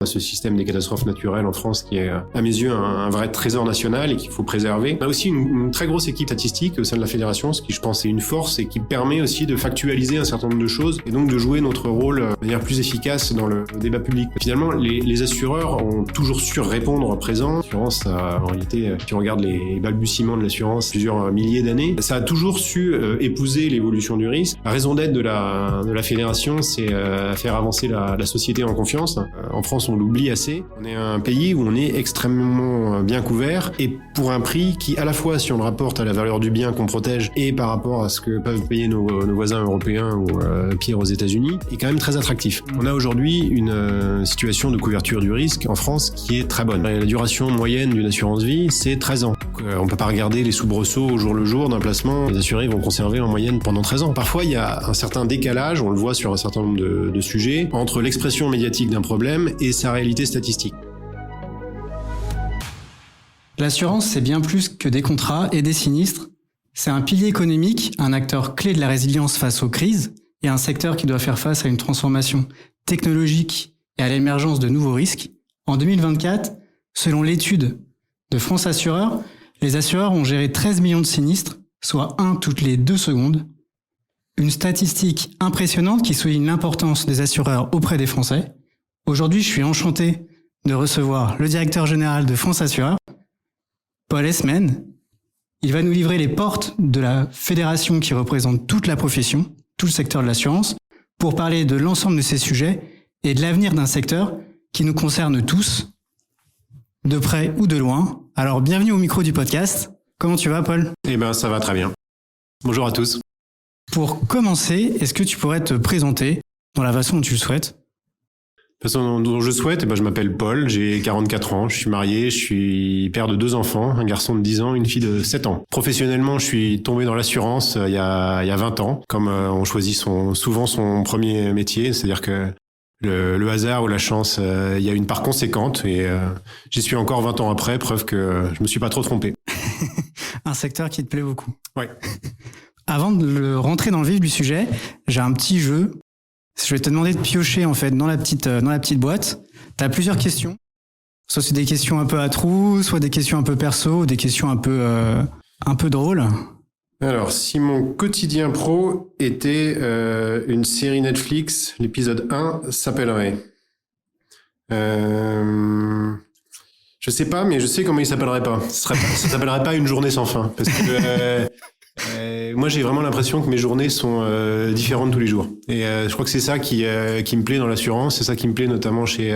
On a ce système des catastrophes naturelles en France qui est, à mes yeux, un vrai trésor national et qu'il faut préserver. On a aussi une très grosse équipe statistique au sein de la fédération, ce qui, je pense, est une force et qui permet aussi de factualiser un certain nombre de choses et donc de jouer notre rôle de manière plus efficace dans le débat public. Finalement, les assureurs ont toujours su répondre présent. L'assurance, en réalité, si on regarde les balbutiements de l'assurance, plusieurs milliers d'années, ça a toujours su épouser l'évolution du risque. La raison d'être de la fédération, c'est faire avancer la société en confiance. En France, on l'oublie assez. On est un pays où on est extrêmement bien couvert et pour un prix qui, à la fois, si on le rapporte à la valeur du bien qu'on protège et par rapport à ce que peuvent payer nos voisins européens ou pire aux États-Unis, est quand même très attractif. On a aujourd'hui une situation de couverture du risque en France qui est très bonne. La duration moyenne d'une assurance vie, c'est 13 ans. On peut pas regarder les soubresauts au jour le jour d'un placement. Les assurés vont conserver en moyenne pendant 13 ans. Parfois, il y a un certain décalage, on le voit sur un certain nombre de sujets, entre l'expression médiatique d'un problème et sa réalité statistique. L'assurance, c'est bien plus que des contrats et des sinistres. C'est un pilier économique, un acteur clé de la résilience face aux crises et un secteur qui doit faire face à une transformation technologique et à l'émergence de nouveaux risques. En 2024, selon l'étude de France Assureurs, les assureurs ont géré 13 millions de sinistres, soit 1 toutes les 2 secondes. Une statistique impressionnante qui souligne l'importance des assureurs auprès des Français. Aujourd'hui, je suis enchanté de recevoir le directeur général de France Assureurs, Paul Esmen. Il va nous livrer les portes de la fédération qui représente toute la profession, tout le secteur de l'assurance, pour parler de l'ensemble de ces sujets et de l'avenir d'un secteur qui nous concerne tous, de près ou de loin. Alors, bienvenue au micro du podcast. Comment tu vas, Paul ? Eh ben, ça va très bien. Bonjour à tous. Pour commencer, est-ce que tu pourrais te présenter dans la façon dont tu le souhaites ? De la façon dont je souhaite, je m'appelle Paul, j'ai 44 ans, je suis marié, je suis père de 2 enfants, un garçon de 10 ans, une fille de 7 ans. Professionnellement, je suis tombé dans l'assurance il y a 20 ans, comme on choisit souvent son premier métier, c'est-à-dire que le hasard ou la chance, il y a une part conséquente et j'y suis encore 20 ans après, preuve que je me suis pas trop trompé. Un secteur qui te plaît beaucoup. Ouais. Avant de rentrer dans le vif du sujet, j'ai un petit jeu. Je vais te demander de piocher en fait dans la petite boîte. Tu as plusieurs questions. Soit c'est des questions un peu à trous, soit des questions un peu perso, des questions un peu drôles. Alors, si mon quotidien pro était une série Netflix, l'épisode 1 s'appellerait... Je sais pas, mais je sais comment il s'appellerait pas. Ça s'appellerait pas Une journée sans fin. Parce que moi, j'ai vraiment l'impression que mes journées sont différentes tous les jours. Et je crois que c'est ça qui me plaît dans l'assurance. C'est ça qui me plaît notamment chez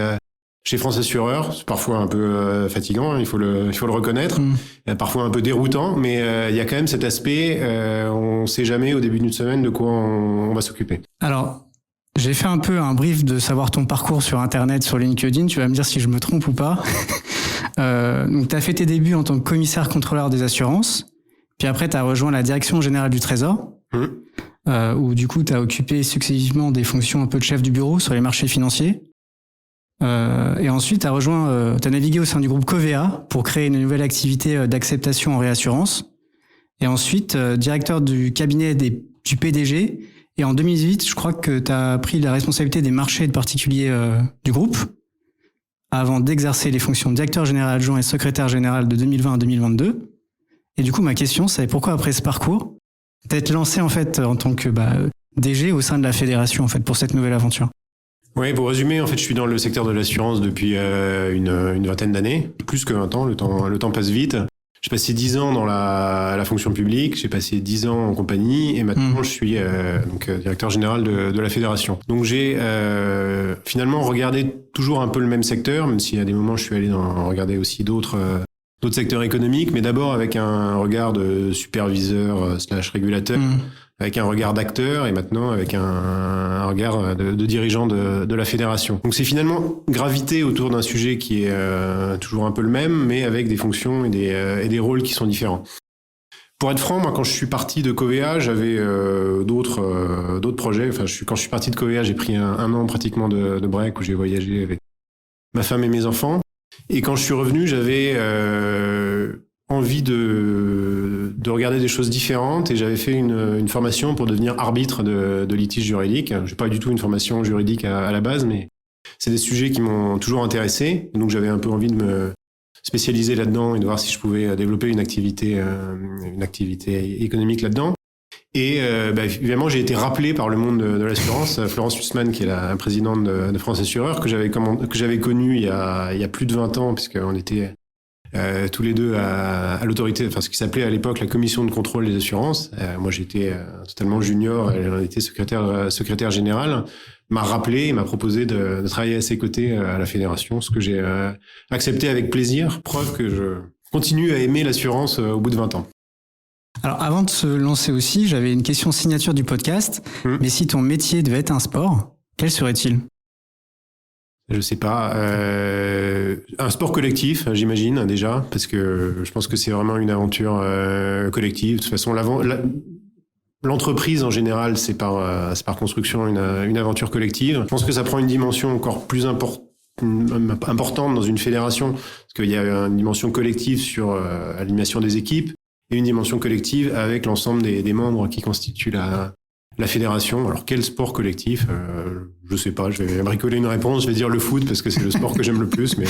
France Assureurs. C'est parfois un peu fatigant, hein, il faut le reconnaître. Parfois un peu déroutant, mais il y a quand même cet aspect, on sait jamais au début d'une semaine de quoi on va s'occuper. Alors, j'ai fait un peu un brief de savoir ton parcours sur Internet, sur LinkedIn. Tu vas me dire si je me trompe ou pas. Donc, tu as fait tes débuts en tant que commissaire contrôleur des assurances. Puis après, tu as rejoint la direction générale du Trésor, où du coup, tu as occupé successivement des fonctions un peu de chef du bureau sur les marchés financiers. Et ensuite, tu as navigué au sein du groupe Covea pour créer une nouvelle activité d'acceptation en réassurance. Et ensuite, directeur du cabinet du PDG. Et en 2018, je crois que tu as pris la responsabilité des marchés de particuliers du groupe, avant d'exercer les fonctions de directeur général adjoint et secrétaire général de 2020 à 2022. Et du coup, ma question, c'est pourquoi après ce parcours, t'être lancé en fait en tant que DG au sein de la fédération en fait pour cette nouvelle aventure? Oui, pour résumer, en fait, je suis dans le secteur de l'assurance depuis une vingtaine d'années, plus que 20 ans. Le temps passe vite. J'ai passé 10 ans dans la fonction publique, j'ai passé 10 ans en compagnie et maintenant je suis directeur général de la fédération. Donc j'ai finalement regardé toujours un peu le même secteur, même si à des moments je suis allé regarder aussi d'autres secteurs économiques, mais d'abord avec un regard de superviseur / régulateur, avec un regard d'acteur et maintenant avec un regard de dirigeant de la fédération. Donc c'est finalement gravité autour d'un sujet qui est toujours un peu le même, mais avec des fonctions et des rôles qui sont différents. Pour être franc, moi, quand je suis parti de Covea, j'avais d'autres projets. Enfin, quand je suis parti de Covea, j'ai pris un an pratiquement de break où j'ai voyagé avec ma femme et mes enfants. Et quand je suis revenu, j'avais envie de regarder des choses différentes et j'avais fait une formation pour devenir arbitre de litiges juridiques. Je n'ai pas du tout une formation juridique à la base, mais c'est des sujets qui m'ont toujours intéressé. Et donc, j'avais un peu envie de me spécialiser là-dedans et de voir si je pouvais développer une activité économique là-dedans. Et évidemment, j'ai été rappelé par le monde de l'assurance. Florence Hussmann, qui est la présidente de France Assureur, que j'avais connue il y a plus de 20 ans, puisqu'on était tous les deux à l'autorité, enfin ce qui s'appelait à l'époque la commission de contrôle des assurances. Moi, j'étais totalement junior, elle en était secrétaire générale. M'a rappelé et m'a proposé de travailler à ses côtés à la fédération, ce que j'ai accepté avec plaisir. Preuve que je continue à aimer l'assurance au bout de 20 ans. Alors, avant de se lancer aussi, j'avais une question signature du podcast. Mais si ton métier devait être un sport, quel serait-il ? Je sais pas. Un sport collectif, j'imagine, déjà, parce que je pense que c'est vraiment une aventure collective. De toute façon, l'entreprise, en général, c'est par construction une aventure collective. Je pense que ça prend une dimension encore plus importante dans une fédération, parce qu'il y a une dimension collective sur l'animation des équipes et une dimension collective avec l'ensemble des membres qui constituent la fédération. Alors, quel sport collectif ? Je sais pas, je vais bricoler une réponse, je vais dire le foot, parce que c'est le sport que j'aime le plus, mais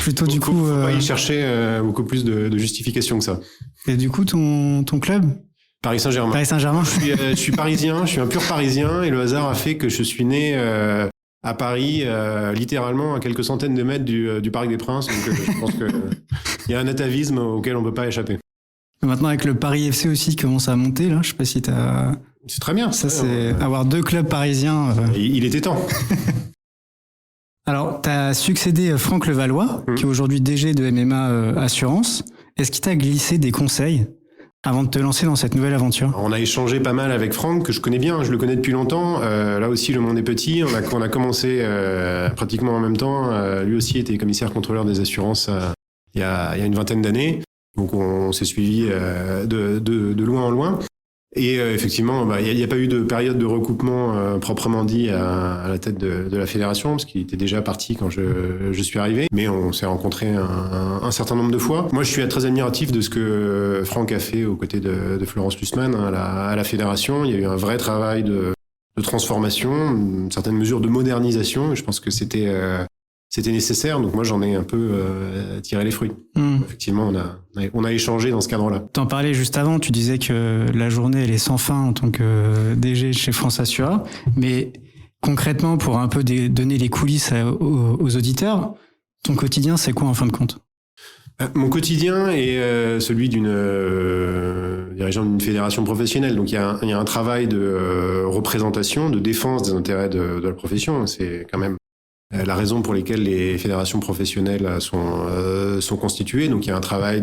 plutôt du coup... faut pas y chercher beaucoup plus de justification que ça. Et du coup, ton club ? Paris Saint-Germain. Paris Saint-Germain. Je suis parisien, je suis un pur parisien, et le hasard a fait que je suis né à Paris, littéralement à quelques centaines de mètres du Parc des Princes. Donc je pense qu'il y a un atavisme auquel on peut pas échapper. Maintenant, avec le Paris FC aussi qui commence à monter, là, je sais pas si t'as... C'est très bien. Ça, c'est avoir 2 clubs parisiens. Il était temps. Alors, t'as succédé Franck Levallois, qui est aujourd'hui DG de MMA Assurance. Est-ce qu'il t'a glissé des conseils avant de te lancer dans cette nouvelle aventure ? On a échangé pas mal avec Franck, que je connais bien, je le connais depuis longtemps. Là aussi, le monde est petit. On a commencé pratiquement en même temps. Lui aussi était commissaire contrôleur des assurances il y a une vingtaine d'années. Donc on s'est suivi de loin en loin. Et effectivement, il n'y a pas eu de période de recoupement proprement dit à la tête de la fédération, parce qu'il était déjà parti quand je suis arrivé. Mais on s'est rencontrés un certain nombre de fois. Moi, je suis très admiratif de ce que Franck a fait aux côtés de Florence Hussmann à la fédération. Il y a eu un vrai travail de transformation, une certaine mesure de modernisation. Et je pense que c'était nécessaire, donc moi j'en ai un peu tiré les fruits. Effectivement, on a échangé dans ce cadre-là. T'en parlais juste avant, tu disais que la journée elle est sans fin en tant que DG chez France Assura, mais concrètement, pour un peu donner les coulisses aux auditeurs, ton quotidien c'est quoi en fin de compte ? Mon quotidien est celui dirigeant d'une fédération professionnelle. Donc il y a un travail de représentation, de défense des intérêts de la profession. C'est quand même la raison pour laquelle les fédérations professionnelles sont constituées. Donc il y a un travail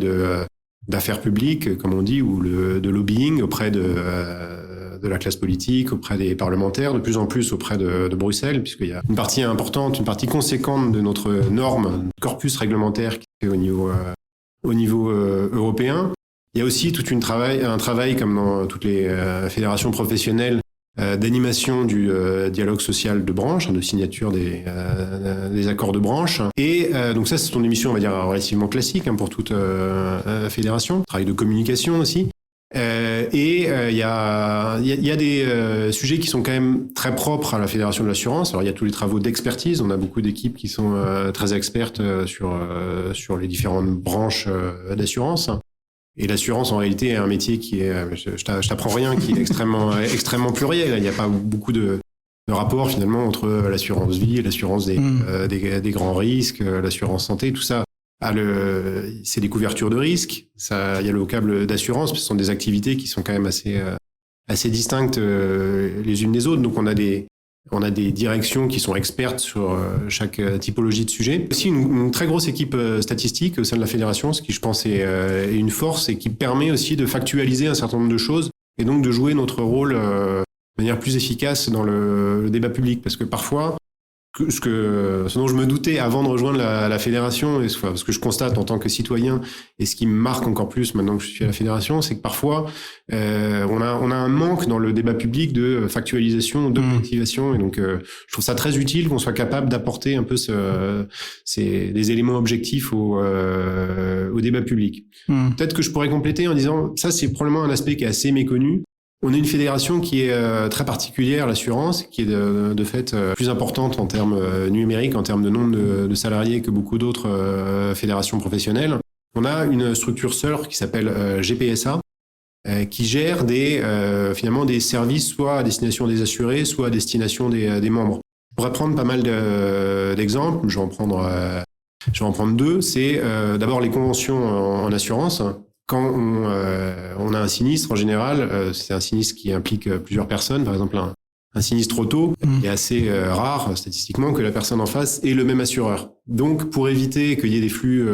d'affaires publiques, comme on dit, ou de lobbying auprès de la classe politique, auprès des parlementaires, de plus en plus auprès de Bruxelles, puisqu'il y a une partie importante, une partie conséquente de notre norme, corpus réglementaire qui est au niveau européen. Il y a aussi un travail, comme dans toutes les fédérations professionnelles, d'animation du dialogue social de branche, de signature des accords de branche. Et donc ça, c'est une émission, on va dire, relativement classique pour toute fédération. Travail de communication aussi. Il y a des sujets qui sont quand même très propres à la Fédération de l'assurance. Alors il y a tous les travaux d'expertise. On a beaucoup d'équipes qui sont très expertes sur les différentes branches d'assurance. Et l'assurance, en réalité, est un métier qui est, je t'apprends rien, qui est extrêmement pluriel. Il n'y a pas beaucoup de rapports, finalement, entre l'assurance vie et l'assurance des grands risques, l'assurance santé, tout ça. C'est des couvertures de risques. Il y a le vocable d'assurance, ce sont des activités qui sont quand même assez distinctes les unes des autres. Donc, on a des directions qui sont expertes sur chaque typologie de sujet. Aussi une très grosse équipe statistique au sein de la fédération, ce qui je pense est une force et qui permet aussi de factualiser un certain nombre de choses et donc de jouer notre rôle de manière plus efficace dans le débat public. Parce que parfois, ce dont je me doutais avant de rejoindre la fédération, et ce que je constate en tant que citoyen, et ce qui me marque encore plus maintenant que je suis à la fédération, c'est que parfois on a un manque dans le débat public de factualisation, d'objectivation, et donc je trouve ça très utile qu'on soit capable d'apporter un peu des éléments objectifs au débat public. Peut-être que je pourrais compléter en disant ça, c'est probablement un aspect qui est assez méconnu. On est une fédération qui est très particulière, l'assurance, qui est de fait plus importante en termes numériques, en termes de nombre de salariés que beaucoup d'autres fédérations professionnelles. On a une structure sœur qui s'appelle GPSA, qui gère finalement des services soit à destination des assurés, soit à destination des membres. Je pourrais prendre pas mal d'exemples, je vais en prendre deux. C'est d'abord les conventions en assurance. Quand on a un sinistre, en général, c'est un sinistre qui implique plusieurs personnes. Par exemple, un sinistre auto est assez rare statistiquement que la personne en face ait le même assureur. Donc, pour éviter qu'il y ait des flux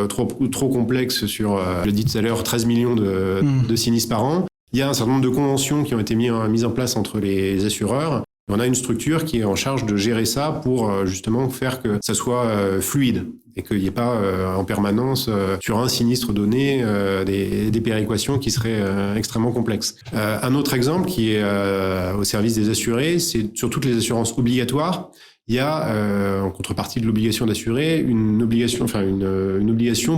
trop complexes sur, je l'ai dit tout à l'heure, 13 millions de sinistres par an, il y a un certain nombre de conventions qui ont été mises en place entre les assureurs. On a une structure qui est en charge de gérer ça pour justement faire que ça soit fluide et qu'il n'y ait pas en permanence sur un sinistre donné des péréquations qui seraient extrêmement complexes. Un autre exemple qui est au service des assurés, c'est sur toutes les assurances obligatoires. Il y a, en contrepartie de l'obligation d'assurer, une obligation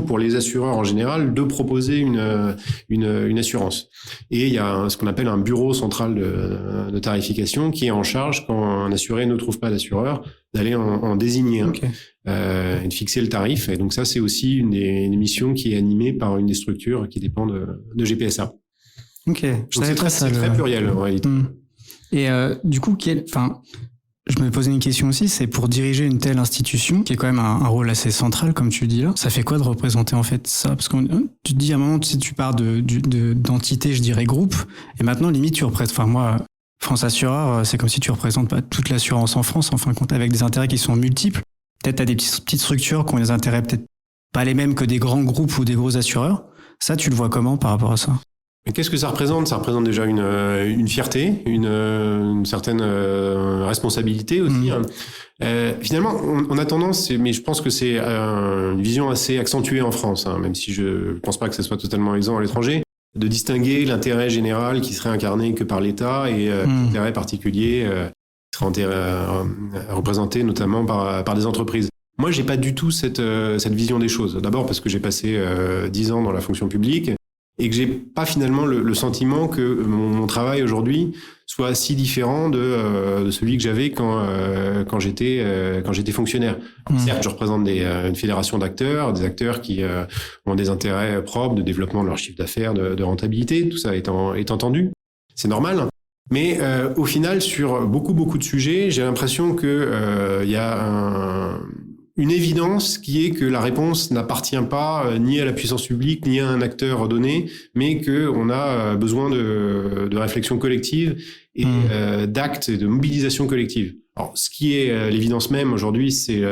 pour les assureurs en général de proposer une assurance. Et il y a ce qu'on appelle un bureau central de tarification qui est en charge, quand un assuré ne trouve pas d'assureur, d'aller en désigner un, et de fixer le tarif. Et donc ça, c'est aussi une des missions qui est animée par une des structures qui dépend de GPSA. Ok. Donc c'est très pluriel en réalité. Et du coup, je me posais une question aussi, c'est pour diriger une telle institution, qui est quand même un rôle assez central, comme tu le dis là, ça fait quoi de représenter en fait ça? Parce que tu te dis à un moment, tu pars d'entité, je dirais groupe, et maintenant limite tu représentes, moi, France Assureur, c'est comme si tu représentes pas toute l'assurance en France, en fin de compte, avec des intérêts qui sont multiples. Peut-être t'as des petites structures qui ont des intérêts peut-être pas les mêmes que des grands groupes ou des gros assureurs. Ça, tu le vois comment par rapport à ça? Mais qu'est-ce que ça représente? Ça représente déjà une fierté, une certaine responsabilité aussi. Finalement, on a tendance, mais je pense que c'est une vision assez accentuée en France, même si je pense pas que ce soit totalement exempt à l'étranger, de distinguer l'intérêt général qui serait incarné que par l'État et l'intérêt particulier qui serait représenté notamment par des entreprises. Moi, j'ai pas du tout cette vision des choses. D'abord parce que j'ai passé 10 ans dans la fonction publique et que j'ai pas finalement le sentiment que mon travail aujourd'hui soit si différent de celui que j'avais quand j'étais fonctionnaire. Certes, je représente une fédération d'acteurs, des acteurs qui ont des intérêts propres de développement de leur chiffre d'affaires, de rentabilité, tout ça est entendu. C'est normal. Mais au final, sur beaucoup de sujets, j'ai l'impression que y a une évidence qui est que la réponse n'appartient pas ni à la puissance publique ni à un acteur donné, mais que on a besoin de réflexion collective et d'actes et de mobilisation collective. Alors, ce qui est l'évidence même aujourd'hui, c'est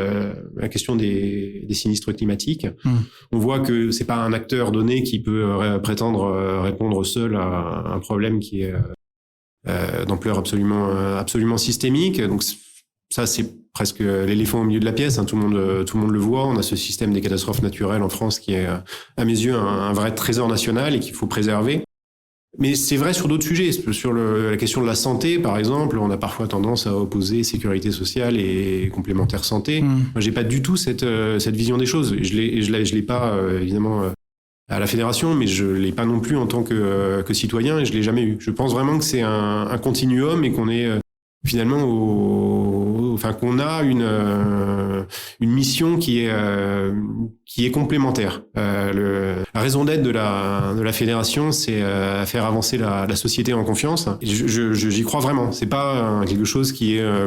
la question des sinistres climatiques. On voit que c'est pas un acteur donné qui peut prétendre répondre seul à un problème qui est d'ampleur absolument systémique. Donc ça, c'est presque l'éléphant au milieu de la pièce. Tout le monde le voit. On a ce système des catastrophes naturelles en France qui est, à mes yeux, un vrai trésor national et qu'il faut préserver. Mais c'est vrai sur d'autres sujets. Sur la question de la santé, par exemple, on a parfois tendance à opposer sécurité sociale et complémentaire santé. Moi, j'ai pas du tout cette vision des choses. Je l'ai pas, évidemment, à la fédération, mais je l'ai pas non plus en tant que citoyen et je l'ai jamais eu. Je pense vraiment que c'est un continuum et qu'on est finalement qu'on a une mission qui est complémentaire. La raison d'être de la fédération, c'est à faire avancer la société en confiance. Et j'y crois vraiment. C'est pas quelque chose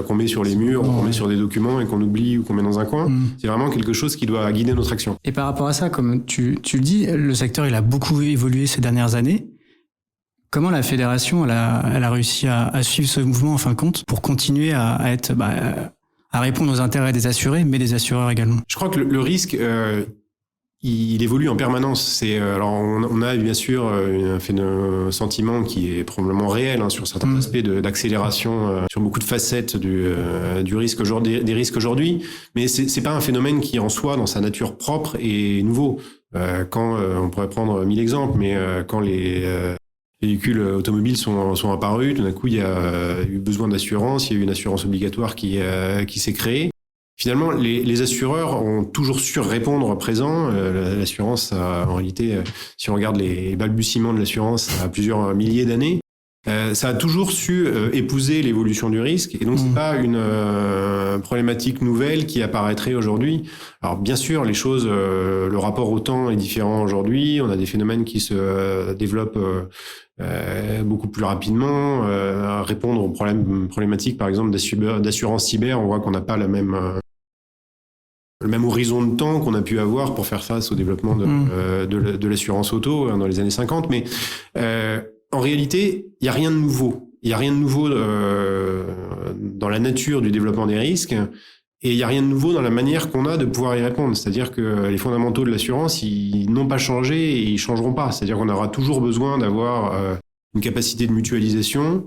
qu'on met sur les murs, qu'on met sur des documents et qu'on oublie ou qu'on met dans un coin. C'est vraiment quelque chose qui doit guider notre action. Et par rapport à ça, comme tu le dis, le secteur il a beaucoup évolué ces dernières années. Comment la fédération elle a réussi à suivre ce mouvement en fin de compte pour continuer à répondre aux intérêts des assurés, mais des assureurs également? Je crois que le risque, il évolue en permanence. Alors on a bien sûr un sentiment qui est probablement réel sur certains aspects d'accélération sur beaucoup de facettes du risque aujourd'hui, des risques aujourd'hui, mais c'est pas un phénomène qui en soi dans sa nature propre est nouveau. Quand on pourrait prendre 1000 exemples, mais quand les véhicules automobiles sont apparus, tout d'un coup il y a eu besoin d'assurance, il y a eu une assurance obligatoire qui s'est créée. Finalement, les assureurs ont toujours su répondre présent. L'assurance, en réalité, si on regarde les balbutiements de l'assurance, à plusieurs milliers d'années. ça a toujours su épouser l'évolution du risque, et donc c'est pas une problématique nouvelle qui apparaîtrait aujourd'hui. Alors bien sûr, les choses, le rapport au temps est différent aujourd'hui. On a des phénomènes qui se développent beaucoup plus rapidement. Répondre aux problématiques, par exemple, d'assurance cyber, on voit qu'on n'a pas le même horizon de temps qu'on a pu avoir pour faire face au développement de l'assurance auto dans les années 50. Mais en réalité, il n'y a rien de nouveau. Il n'y a rien de nouveau dans la nature du développement des risques, et il n'y a rien de nouveau dans la manière qu'on a de pouvoir y répondre. C'est-à-dire que les fondamentaux de l'assurance, ils n'ont pas changé et ils ne changeront pas. C'est-à-dire qu'on aura toujours besoin d'avoir une capacité de mutualisation,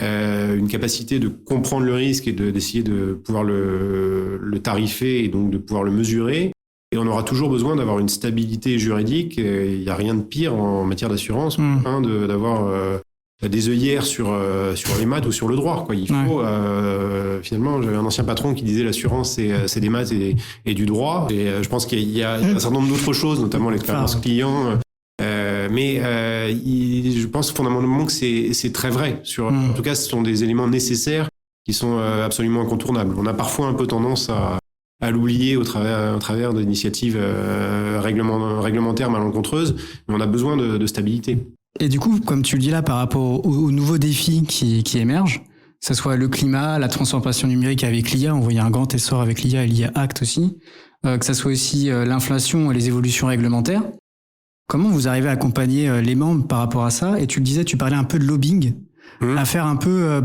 une capacité de comprendre le risque et d'essayer de pouvoir le tarifer et donc de pouvoir le mesurer. Et on aura toujours besoin d'avoir une stabilité juridique. Il n'y a rien de pire en matière d'assurance d'avoir des œillères sur les maths ou sur le droit, quoi. Il faut finalement, j'avais un ancien patron qui disait l'assurance c'est des maths et du droit. Et je pense qu'il y a un certain nombre d'autres choses, notamment l'expérience client. Mais je pense fondamentalement que c'est très vrai. En tout cas, ce sont des éléments nécessaires qui sont absolument incontournables. On a parfois un peu tendance à l'oublier au travers d'initiatives réglementaires malencontreuses, mais on a besoin de stabilité. Et du coup, comme tu le dis là, par rapport aux nouveaux défis qui émergent, que ce soit le climat, la transformation numérique avec l'IA, on voit il y a un grand essor avec l'IA et l'IA Act aussi, que ce soit aussi l'inflation et les évolutions réglementaires. Comment vous arrivez à accompagner les membres par rapport à ça? Et tu le disais, tu parlais un peu de lobbying, à faire un peu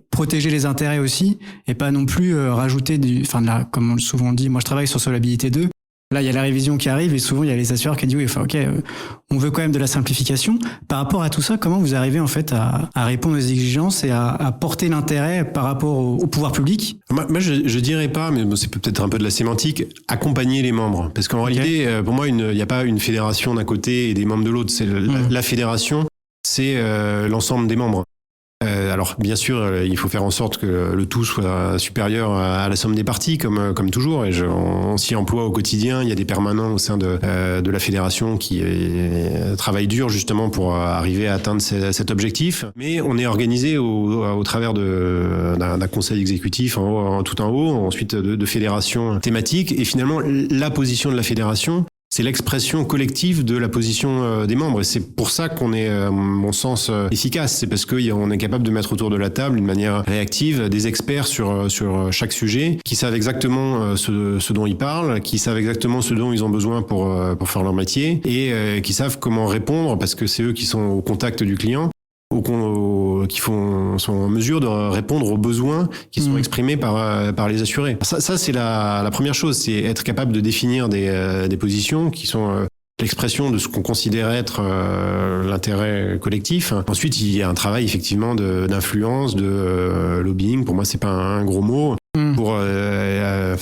protéger les intérêts aussi, et pas non plus rajouter comme on souvent dit, moi je travaille sur Solvabilité 2. Là, il y a la révision qui arrive et souvent il y a les assureurs qui disent on veut quand même de la simplification. Par rapport à tout ça, comment vous arrivez en fait à répondre aux exigences et à porter l'intérêt par rapport au pouvoir public? Moi, je dirais pas, mais c'est peut-être un peu de la sémantique, accompagner les membres. Parce qu'en réalité, pour moi, il n'y a pas une fédération d'un côté et des membres de l'autre. C'est la fédération, c'est l'ensemble des membres. Alors bien sûr, il faut faire en sorte que le tout soit supérieur à la somme des parties, comme toujours. Et on s'y emploie au quotidien. Il y a des permanents au sein de la fédération qui travaillent dur justement pour arriver à atteindre cet objectif. Mais on est organisé au travers d'un conseil exécutif tout en haut, ensuite de fédérations thématiques. Et finalement, la position de la fédération, c'est l'expression collective de la position des membres. Et c'est pour ça qu'on est, à mon sens, efficace. C'est parce qu'on est capable de mettre autour de la table, d'une manière réactive, des experts sur chaque sujet, qui savent exactement ce dont ils parlent, qui savent exactement ce dont ils ont besoin pour faire leur métier, et qui savent comment répondre, parce que c'est eux qui sont au contact du client, qui sont en mesure de répondre aux besoins qui sont exprimés par les assurés. Ça c'est la première chose, c'est être capable de définir des positions qui sont l'expression de ce qu'on considère être l'intérêt collectif. Ensuite, il y a un travail effectivement d'influence, de lobbying. Pour moi, c'est pas un gros mot.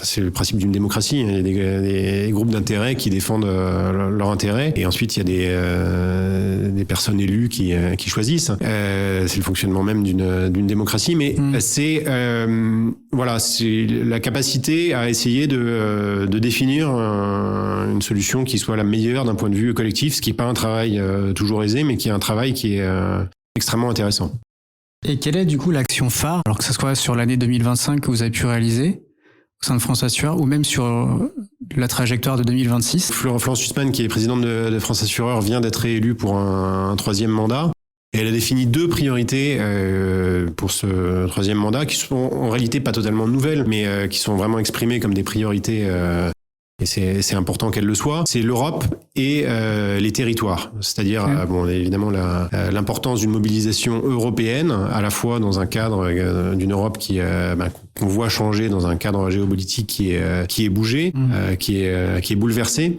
C'est le principe d'une démocratie. Il y a des groupes d'intérêts qui défendent leurs intérêts, et ensuite il y a des personnes élues qui choisissent. C'est le fonctionnement même d'une démocratie, mais c'est la capacité à essayer de définir une solution qui soit la meilleure d'un point de vue collectif, ce qui n'est pas un travail toujours aisé, mais qui est un travail qui est extrêmement intéressant. Et quelle est du coup l'action phare, alors que ce soit sur l'année 2025 que vous avez pu réaliser au sein de France Assureur, ou même sur la trajectoire de 2026? Florence Sussman, qui est présidente de France Assureur, vient d'être réélue pour un troisième mandat. Et elle a défini 2 priorités pour ce troisième mandat, qui sont en réalité pas totalement nouvelles, mais qui sont vraiment exprimées comme des priorités. Et c'est important qu'elle le soit. C'est l'Europe et les territoires. C'est-à-dire, évidemment, l'importance d'une mobilisation européenne, à la fois dans un cadre d'une Europe qu'on voit changer dans un cadre géopolitique qui est bougé, qui est bouleversé,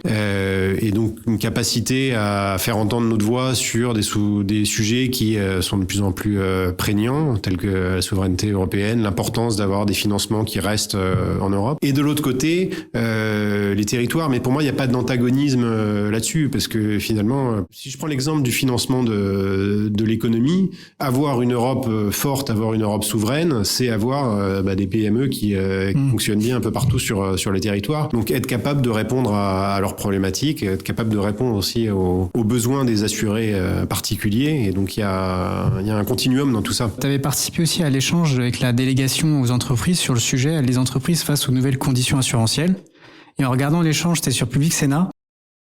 et donc une capacité à faire entendre notre voix sur des sujets qui sont de plus en plus prégnants, tels que la souveraineté européenne, l'importance d'avoir des financements qui restent en Europe. Et de l'autre côté, les territoires, mais pour moi, il n'y a pas d'antagonisme là-dessus, parce que finalement, si je prends l'exemple du financement de l'économie, avoir une Europe forte, avoir une Europe souveraine, c'est avoir des PME qui fonctionnent bien un peu partout sur les territoires. Donc être capable de répondre à leurs problématiques, être capable de répondre aussi aux besoins des assurés particuliers. Et donc il y a un continuum dans tout ça. Tu avais participé aussi à l'échange avec la délégation aux entreprises sur le sujet, les entreprises face aux nouvelles conditions assurantielles. Et en regardant l'échange, c'était sur Public Sénat,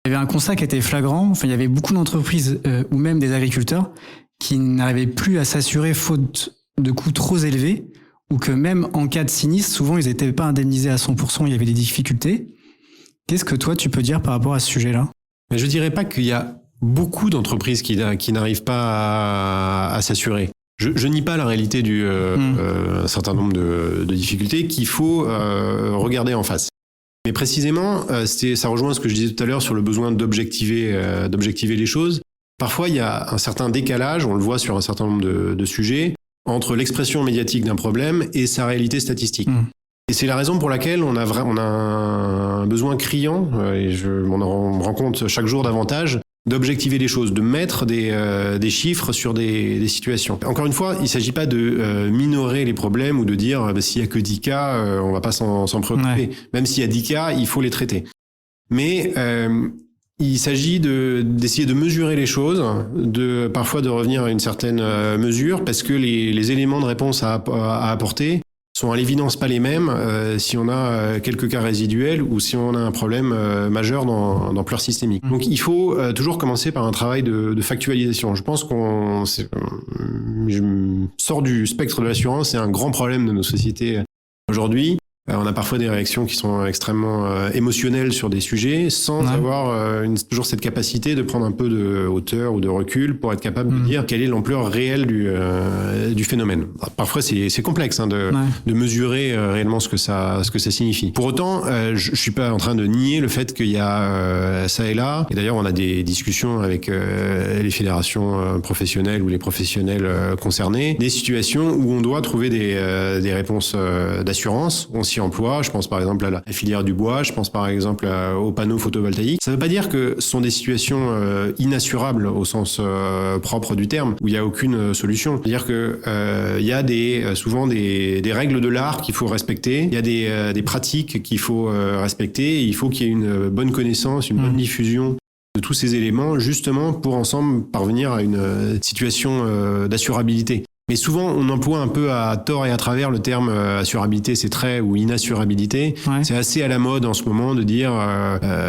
il y avait un constat qui était flagrant. Enfin, il y avait beaucoup d'entreprises ou même des agriculteurs qui n'arrivaient plus à s'assurer faute de coûts trop élevés, ou que même en cas de sinistre, souvent ils n'étaient pas indemnisés à 100%, il y avait des difficultés. Qu'est-ce que toi tu peux dire par rapport à ce sujet-là ? Mais je dirais pas qu'il y a beaucoup d'entreprises qui n'arrivent pas à s'assurer. Je nie pas la réalité un certain nombre de difficultés qu'il faut regarder en face. Mais précisément, ça rejoint ce que je disais tout à l'heure sur le besoin d'objectiver les choses. Parfois, il y a un certain décalage, on le voit sur un certain nombre de sujets, entre l'expression médiatique d'un problème et sa réalité statistique. Et c'est la raison pour laquelle on a un besoin criant, et je m'en rends compte chaque jour davantage, d'objectiver les choses, de mettre des chiffres sur des situations. Encore une fois, il ne s'agit pas de minorer les problèmes ou de dire s'il n'y a que 10 cas, on ne va pas s'en préoccuper. Ouais. Même s'il y a 10 cas, il faut les traiter. Mais il s'agit d'essayer de mesurer les choses, parfois de revenir à une certaine mesure, parce que les éléments de réponse à apporter sont à l'évidence pas les mêmes si on a quelques cas résiduels ou si on a un problème majeur d'ampleur systémique. Donc il faut toujours commencer par un travail de factualisation. Je pense je sors du spectre de l'assurance, c'est un grand problème de nos sociétés aujourd'hui. On a parfois des réactions qui sont extrêmement émotionnelles sur des sujets sans avoir toujours cette capacité de prendre un peu de hauteur ou de recul pour être capable de dire quelle est l'ampleur réelle du phénomène. Alors, parfois c'est complexe de mesurer réellement ce que ça signifie. Pour autant, je suis pas en train de nier le fait qu'il y a ça et là. Et d'ailleurs, on a des discussions avec les fédérations professionnelles ou les professionnels concernés, des situations où on doit trouver des réponses d'assurance. On s'y emploie. Je pense par exemple à la filière du bois, je pense par exemple aux panneaux photovoltaïques. Ça ne veut pas dire que ce sont des situations inassurables au sens propre du terme, où il n'y a aucune solution. C'est-à-dire que il y a souvent des règles de l'art qu'il faut respecter, il y a des pratiques qu'il faut respecter, et il faut qu'il y ait une bonne connaissance, une bonne diffusion de tous ces éléments, justement pour ensemble parvenir à une situation d'assurabilité. Mais souvent, on emploie un peu à tort et à travers le terme assurabilité, c'est très ou inassurabilité. Ouais. C'est assez à la mode en ce moment de dire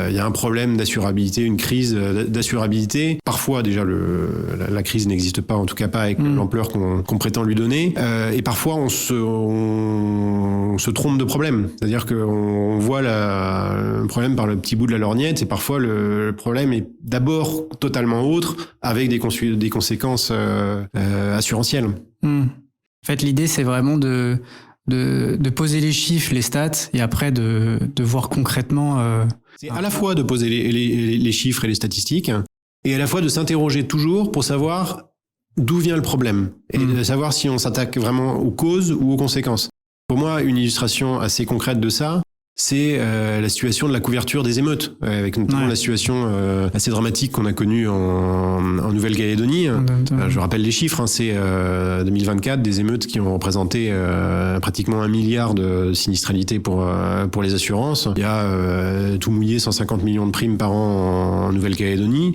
il y a un problème d'assurabilité, une crise d'assurabilité. Parfois, déjà, la crise n'existe pas, en tout cas pas avec l'ampleur qu'on prétend lui donner. Et parfois, on se trompe de problème. C'est-à-dire qu'on voit le problème par le petit bout de la lorgnette et parfois le problème est d'abord totalement autre avec des conséquences assurantielles. En fait, l'idée, c'est vraiment de poser les chiffres, les stats, et après de voir concrètement... C'est à la fois de poser les chiffres et les statistiques, et à la fois de s'interroger toujours pour savoir d'où vient le problème, et de savoir si on s'attaque vraiment aux causes ou aux conséquences. Pour moi, une illustration assez concrète de ça, c'est la situation de la couverture des émeutes, avec notamment la situation assez dramatique qu'on a connue en Nouvelle-Calédonie. Je rappelle les chiffres, c'est 2024, des émeutes qui ont représenté pratiquement 1 milliard de sinistralité pour les assurances. Il y a tout mouillé 150 millions de primes par an en Nouvelle-Calédonie,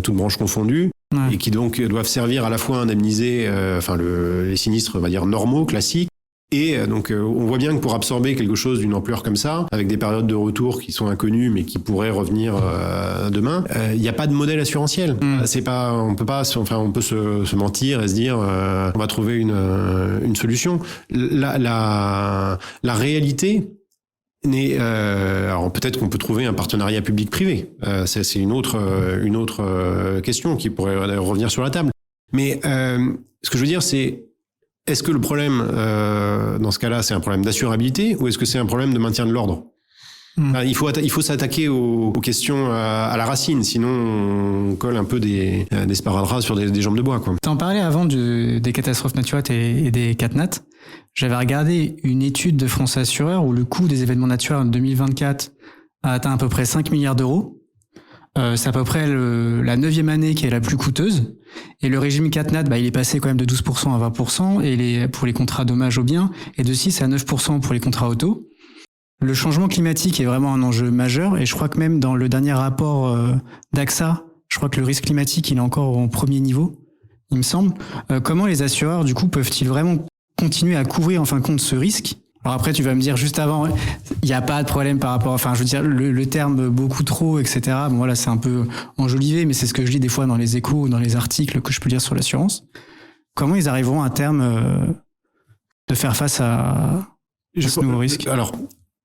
toutes branches confondues. Et qui donc doivent servir à la fois à indemniser les sinistres, on va dire, normaux, classiques. Et donc on voit bien que pour absorber quelque chose d'une ampleur comme ça, avec des périodes de retour qui sont inconnues mais qui pourraient revenir demain, il n'y a pas de modèle assurantiel. C'est pas, on peut se mentir et se dire on va trouver une solution. La réalité n'est alors peut-être qu'on peut trouver un partenariat public-privé. C'est une autre question qui pourrait revenir sur la table. Mais ce que je veux dire, c'est est-ce que le problème, dans ce cas-là, c'est un problème d'assurabilité ou est-ce que c'est un problème de maintien de l'ordre ? Il faut s'attaquer aux questions à la racine, sinon on colle un peu des sparadraps sur des jambes de bois, quoi. T'en parlais avant des catastrophes naturelles et des catnat. J'avais regardé une étude de France Assureur où le coût des événements naturels en 2024 a atteint à peu près 5 milliards d'euros. C'est à peu près la 9e année qui est la plus coûteuse. Et le régime CatNat, il est passé quand même de 12% à 20%, et pour les contrats dommages aux biens, et de 6 à 9% pour les contrats auto. Le changement climatique est vraiment un enjeu majeur, et je crois que même dans le dernier rapport d'AXA, je crois que le risque climatique, il est encore au premier niveau, il me semble. Comment les assureurs, du coup, peuvent-ils vraiment continuer à couvrir en fin de compte ce risque ? Alors après, tu vas me dire juste avant, il n'y a pas de problème par rapport, je veux dire, le terme beaucoup trop, etc. Bon, voilà, c'est un peu enjolivé, mais c'est ce que je lis des fois dans les échos ou dans les articles que je peux lire sur l'assurance. Comment ils arriveront à terme de faire face à ce nouveau risque ? Alors,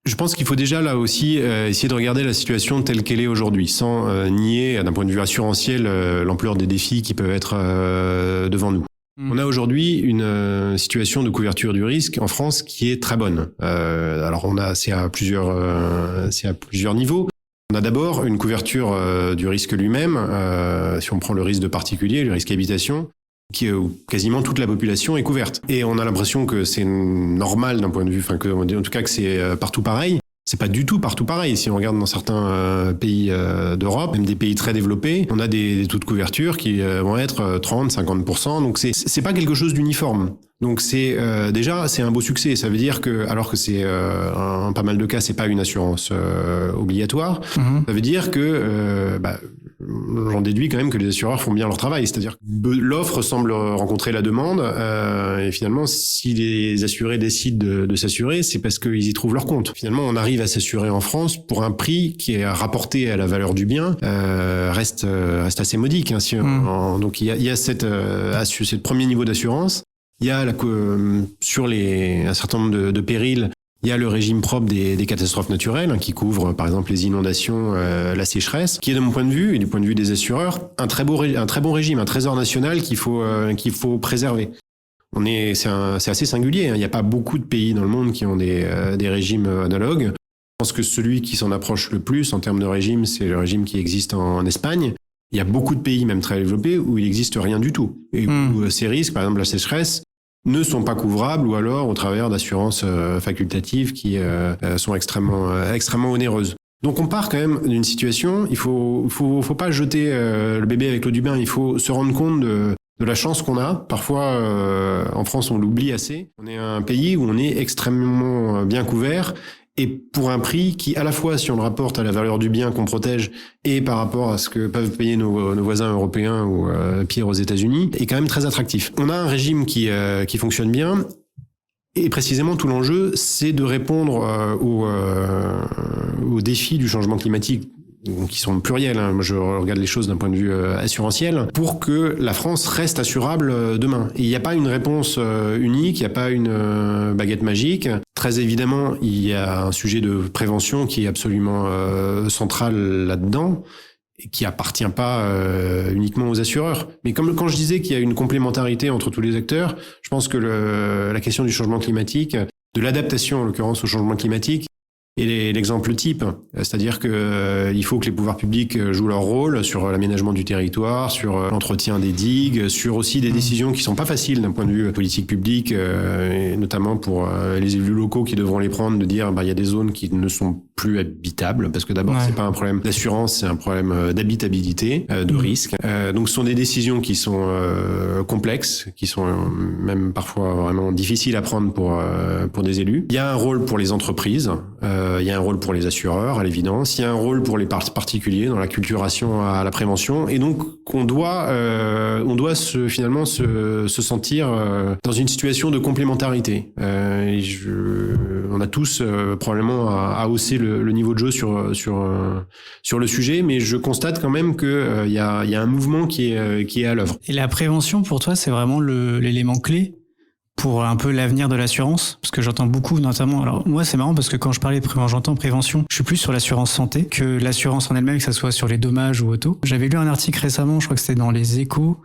je pense qu'il faut déjà là aussi essayer de regarder la situation telle qu'elle est aujourd'hui, sans nier d'un point de vue assurantiel l'ampleur des défis qui peuvent être devant nous. On a aujourd'hui une situation de couverture du risque en France qui est très bonne. Alors c'est à plusieurs niveaux. On a d'abord une couverture du risque lui-même, si on prend le risque de particulier, le risque habitation, où quasiment toute la population est couverte. Et on a l'impression que c'est normal d'un point de vue, en tout cas que c'est partout pareil. C'est pas du tout partout pareil. Si on regarde dans certains pays d'Europe, même des pays très développés, on a des taux de couverture qui vont être 30, 50%. Donc c'est pas quelque chose d'uniforme. Donc déjà c'est un beau succès. Ça veut dire que alors que c'est en pas mal de cas c'est pas une assurance obligatoire, ça veut dire que j'en déduis quand même que les assureurs font bien leur travail. C'est-à-dire que l'offre semble rencontrer la demande et finalement si les assurés décident de s'assurer, c'est parce qu'ils y trouvent leur compte. Finalement on arrive à s'assurer en France pour un prix qui est rapporté à la valeur du bien reste assez modique. Donc il y a cette premier niveau d'assurance. Il y a sur un certain nombre de périls, il y a le régime propre des catastrophes naturelles qui couvre par exemple les inondations, la sécheresse, qui est de mon point de vue et du point de vue des assureurs un très bon régime, un trésor national qu'il faut préserver. C'est assez singulier. Il n'y a pas beaucoup de pays dans le monde qui ont des régimes analogues. Je pense que celui qui s'en approche le plus en termes de régime, c'est le régime qui existe en Espagne. Il y a beaucoup de pays, même très développés, où il n'existe rien du tout. Et où ces risques, par exemple la sécheresse, ne sont pas couvrables ou alors au travers d'assurances facultatives qui sont extrêmement onéreuses. Donc on part quand même d'une situation, il faut pas jeter le bébé avec l'eau du bain, il faut se rendre compte de la chance qu'on a. Parfois, en France, on l'oublie assez. On est un pays où on est extrêmement bien couvert et pour un prix qui, à la fois, si on le rapporte à la valeur du bien qu'on protège et par rapport à ce que peuvent payer nos voisins européens ou pire aux États-Unis, est quand même très attractif. On a un régime qui fonctionne bien. Et précisément, tout l'enjeu, c'est de répondre aux défis du changement climatique, qui sont pluriels. Moi, je regarde les choses d'un point de vue assurantiel, pour que la France reste assurable demain. Et il n'y a pas une réponse unique, il n'y a pas une baguette magique. Très évidemment, il y a un sujet de prévention qui est absolument central là-dedans, et qui appartient pas uniquement aux assureurs. Mais quand je disais qu'il y a une complémentarité entre tous les acteurs, je pense que la question du changement climatique, de l'adaptation en l'occurrence au changement climatique, est l'exemple type. C'est-à-dire que il faut que les pouvoirs publics jouent leur rôle sur l'aménagement du territoire, sur l'entretien des digues, sur aussi des décisions qui sont pas faciles d'un point de vue politique publique, et notamment pour les élus locaux qui devront les prendre, de dire il y a des zones qui ne sont plus habitables, parce que d'abord c'est pas un problème d'assurance, c'est un problème d'habitabilité, de risque. Donc ce sont des décisions qui sont complexes, qui sont même parfois vraiment difficiles à prendre pour des élus. Il y a un rôle pour les entreprises, il y a un rôle pour les assureurs, à l'évidence. Il y a un rôle pour les particuliers dans la culturation à la prévention. Et donc, on doit finalement se sentir dans une situation de complémentarité. On a tous probablement à hausser le niveau de jeu sur le sujet, mais je constate quand même que il y a un mouvement qui est à l'œuvre. Et la prévention, pour toi, c'est vraiment l'élément clé pour un peu l'avenir de l'assurance, parce que j'entends beaucoup, notamment, alors moi c'est marrant parce que quand j'entends prévention, je suis plus sur l'assurance santé que l'assurance en elle-même, que ça soit sur les dommages ou auto. J'avais lu un article récemment, je crois que c'était dans les Échos,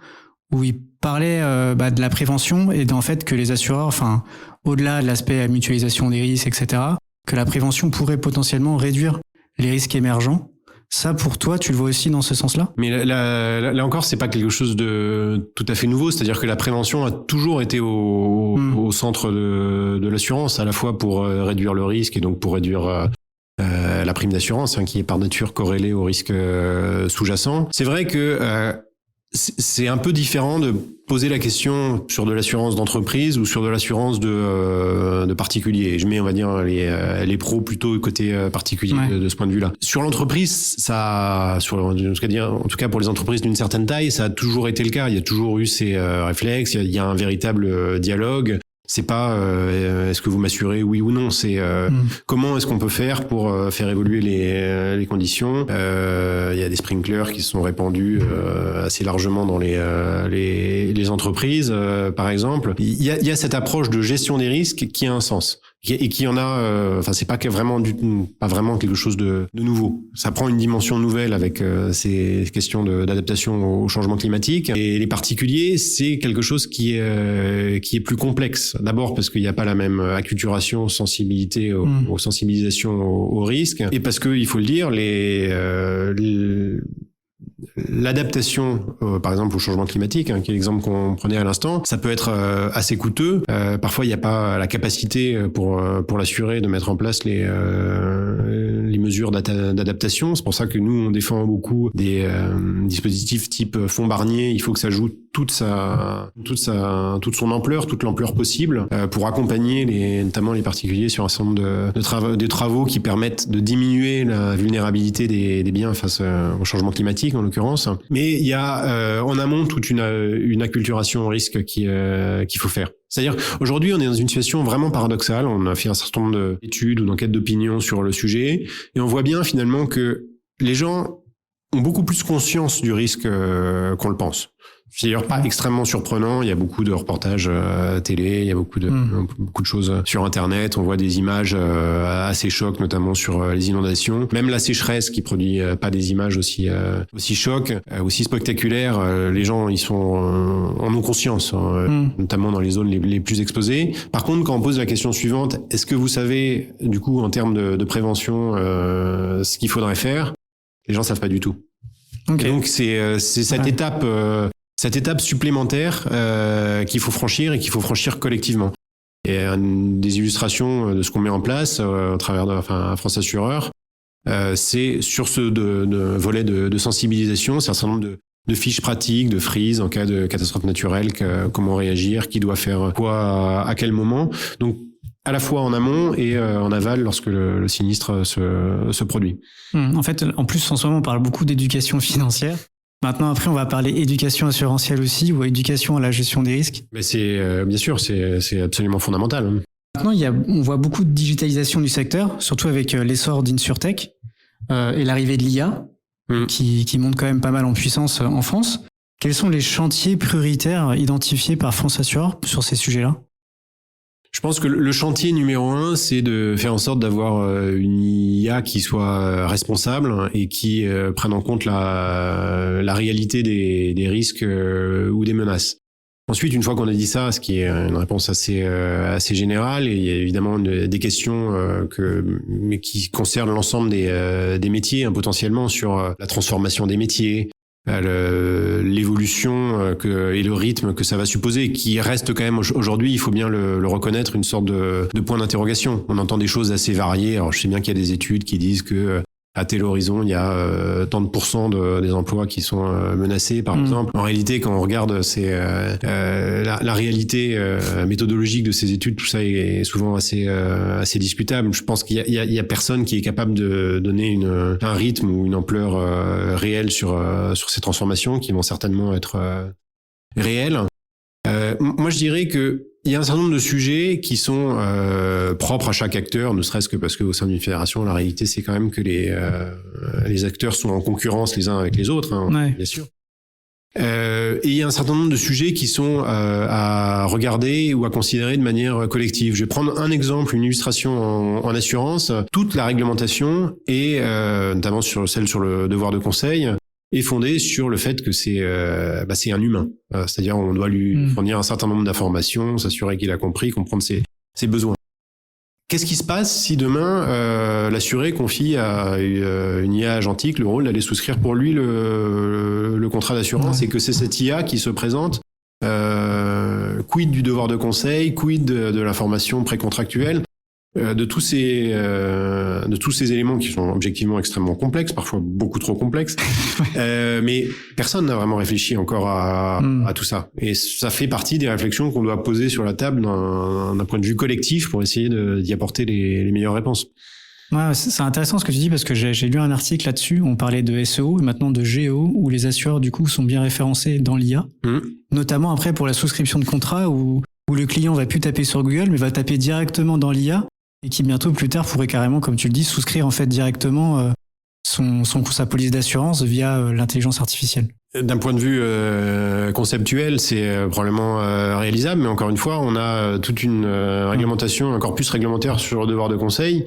où il parlait de la prévention et d'en fait que les assureurs, au-delà de l'aspect mutualisation des risques, etc., que la prévention pourrait potentiellement réduire les risques émergents. Ça, pour toi, tu le vois aussi dans ce sens-là ? Mais là encore, c'est pas quelque chose de tout à fait nouveau. C'est-à-dire que la prévention a toujours été au centre de l'assurance, à la fois pour réduire le risque et donc pour réduire la prime d'assurance, qui est par nature corrélée au risque sous-jacent. C'est vrai que c'est un peu différent de poser la question sur de l'assurance d'entreprise ou sur de l'assurance de particulier. Je mets, on va dire, les pros plutôt côté particulier de ce point de vue-là. Sur l'entreprise, en tout cas pour les entreprises d'une certaine taille, ça a toujours été le cas. Il y a toujours eu ces réflexes. Il y a un véritable dialogue. C'est pas est-ce que vous m'assurez oui ou non, c'est comment est-ce qu'on peut faire pour faire évoluer les conditions. Il y a des sprinklers qui se sont répandus assez largement dans les entreprises, par exemple. Il y a cette approche de gestion des risques qui a un sens et qui en a. C'est pas vraiment quelque chose de nouveau. Ça prend une dimension nouvelle avec ces questions d'adaptation au changement climatique. Et les particuliers, c'est quelque chose qui est plus complexe. D'abord parce qu'il n'y a pas la même acculturation, sensibilité aux sensibilisations au risque, et parce que il faut le dire, l'adaptation, par exemple, au changement climatique, qui est l'exemple qu'on prenait à l'instant, ça peut être assez coûteux. Parfois, il n'y a pas la capacité pour l'assurer de mettre en place les mesures d'adaptation. C'est pour ça que nous, on défend beaucoup des dispositifs type fonds Barnier. Il faut que ça joue toute son ampleur, toute l'ampleur possible, pour accompagner notamment les particuliers sur un certain nombre de travaux qui permettent de diminuer la vulnérabilité des biens face au changement climatique, en l'occurrence. Mais il y a en amont toute une acculturation au risque qu'il faut faire. C'est-à-dire, aujourd'hui, on est dans une situation vraiment paradoxale. On a fait un certain nombre d'études ou d'enquêtes d'opinion sur le sujet, et on voit bien finalement que les gens ont beaucoup plus conscience du risque qu'on le pense. C'est d'ailleurs pas extrêmement surprenant. Il y a beaucoup de reportages télé, il y a beaucoup de choses sur Internet. On voit des images assez chocs, notamment sur les inondations. Même la sécheresse qui produit pas des images aussi chocs, aussi spectaculaires. Les gens, en ont conscience, notamment dans les zones les plus exposées. Par contre, quand on pose la question suivante, est-ce que vous savez, du coup, en termes de prévention, ce qu'il faudrait faire? Les gens savent pas du tout. Okay. Et donc c'est cette étape. Cette étape supplémentaire qu'il faut franchir et qu'il faut franchir collectivement. Et des illustrations de ce qu'on met en place au travers de France Assureur, c'est sur ce volet de sensibilisation, c'est un certain nombre de fiches pratiques, de frises en cas de catastrophe naturelle, comment réagir, qui doit faire quoi à quel moment. Donc à la fois en amont et en aval lorsque le sinistre se produit. En fait, en plus, en ce moment, on parle beaucoup d'éducation financière. Maintenant, après, on va parler éducation assurantielle aussi, ou éducation à la gestion des risques. Mais bien sûr, c'est absolument fondamental. Maintenant, on voit beaucoup de digitalisation du secteur, surtout avec l'essor d'InsurTech et l'arrivée de l'IA, qui monte quand même pas mal en puissance en France. Quels sont les chantiers prioritaires identifiés par France Assureur sur ces sujets-là ? Je pense que le chantier numéro 1, c'est de faire en sorte d'avoir une IA qui soit responsable et qui prenne en compte la réalité des risques ou des menaces. Ensuite, une fois qu'on a dit ça, ce qui est une réponse assez générale, et il y a évidemment des questions mais qui concernent l'ensemble des métiers, potentiellement sur la transformation des métiers, l'évolution et le rythme que ça va supposer, qui reste quand même aujourd'hui, il faut bien le reconnaître, une sorte de point d'interrogation. On entend des choses assez variées. Alors je sais bien qu'il y a des études qui disent que à tel horizon, il y a tant de pourcents des emplois qui sont menacés, par exemple. En réalité, quand on regarde la réalité méthodologique de ces études, tout ça est souvent assez discutable. Je pense qu'il y a personne qui est capable de donner un rythme ou une ampleur réelle sur ces transformations qui vont certainement être réelles. Moi, je dirais que il y a un certain nombre de sujets qui sont propres à chaque acteur, ne serait-ce que parce qu'au sein d'une fédération, la réalité, c'est quand même que les acteurs sont en concurrence les uns avec les autres, bien sûr. Et il y a un certain nombre de sujets qui sont à regarder ou à considérer de manière collective. Je vais prendre un exemple, une illustration en assurance. Toute la réglementation, et notamment celle sur le devoir de conseil, est fondée sur le fait que c'est un humain. C'est-à-dire on doit lui fournir un certain nombre d'informations, s'assurer qu'il a compris, comprendre ses besoins. Qu'est-ce qui se passe si demain l'assuré confie à une IA agentique le rôle d'aller souscrire pour lui le contrat d'assurance, et que c'est cette IA qui se présente, quid du devoir de conseil, quid de l'information précontractuelle? de tous ces éléments qui sont objectivement extrêmement complexes, parfois beaucoup trop complexes, mais personne n'a vraiment réfléchi encore à tout ça. Et ça fait partie des réflexions qu'on doit poser sur la table d'un point de vue collectif pour essayer d'y apporter les meilleures réponses. Ouais, c'est intéressant ce que tu dis parce que j'ai lu un article là-dessus. On parlait de SEO et maintenant de GEO où les assureurs du coup sont bien référencés dans l'IA, notamment après pour la souscription de contrat où le client va plus taper sur Google mais va taper directement dans l'IA et qui bientôt plus tard pourrait carrément, comme tu le dis, souscrire en fait directement sa police d'assurance via l'intelligence artificielle. D'un point de vue conceptuel, c'est probablement réalisable, mais encore une fois, on a toute une réglementation, un corpus réglementaire sur le devoir de conseil